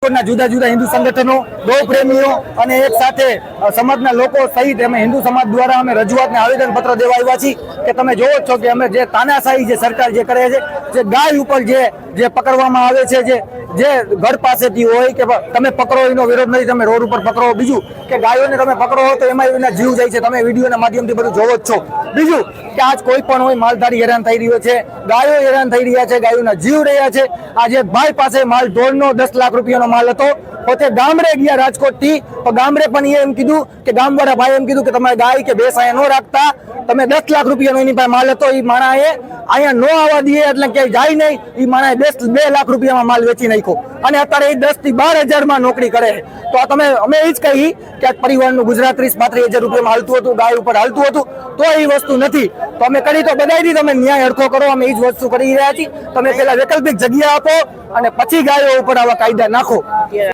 રાજકોટના જુદા જુદા હિન્દુ સંગઠનો, ગૌ પ્રેમીઓ અને એક સાથે સમાજના લોકો સહિત અમે હિન્દુ સમાજ દ્વારા અમે રજૂઆતને આવેદનપત્ર દેવા આવ્યા છીએ કે તમે જોવો છો કે અમે જે તાનાશાહી જે સરકાર જે કરે છે, જે ગાય ઉપર જે પકડવામાં આવે છે, જે ઘર પાસેથી હોય કે તમે પકડો એનો વિરોધ નથી, તમે રોડ ઉપર પકડો. બીજું કે ગાયોને તમે પકડો તો એમાં એના જીવ જાય છે, તમે વિડીયોના માધ્યમથી બધું જોવો જ છો. બીજું કે આજ કોઈ પણ હોય માલધારી હેરાન થઈ રહ્યો છે, ગાયો હેરાન થઈ રહ્યા છે, ગાયોના જીવ રહ્યા છે. આજે ભાઈ પાસે માલ ઢોરનો 10 લાખ રૂપિયાનો માલ હતો, પોતે ગામડે ગયા રાજકોટ થી, તો ગામડે પણ એમ કીધું કે ગામવાળા ભાઈ એમ કીધું કે તમારે ગાય કે ભેંસ અહીંયા ન રાખતા, તમે 10 લાખ રૂપિયાનો એની પાસે માલ હતો, એ માણાએ અહીંયા ન આવવા દઈએ એટલે ક્યાંય જાય નહીં, એ માણાએ 2 લાખ રૂપિયામાં માલ વેચી નાખ્યો અને અત્યારે એ 10 થી 12 હજારમાં નોકરી કરે. તો અમે એ જ કહી કે આ પરિવારનું ગુજરાત 30-35 હજાર રૂપિયામાં હાલતું હતું, ગાય ઉપર હાલતું હતું, તો એ વસ્તુ નથી. તો અમે કરી તો બધાયથી તમે ન્યાય હરખો કરો, અમે એ જ વસ્તુ કરી રહ્યા છીએ. તમે પેલા વૈકલ્પિક જગ્યા આપો અને પછી ગાયો ઉપર આવા કાયદા નાખો.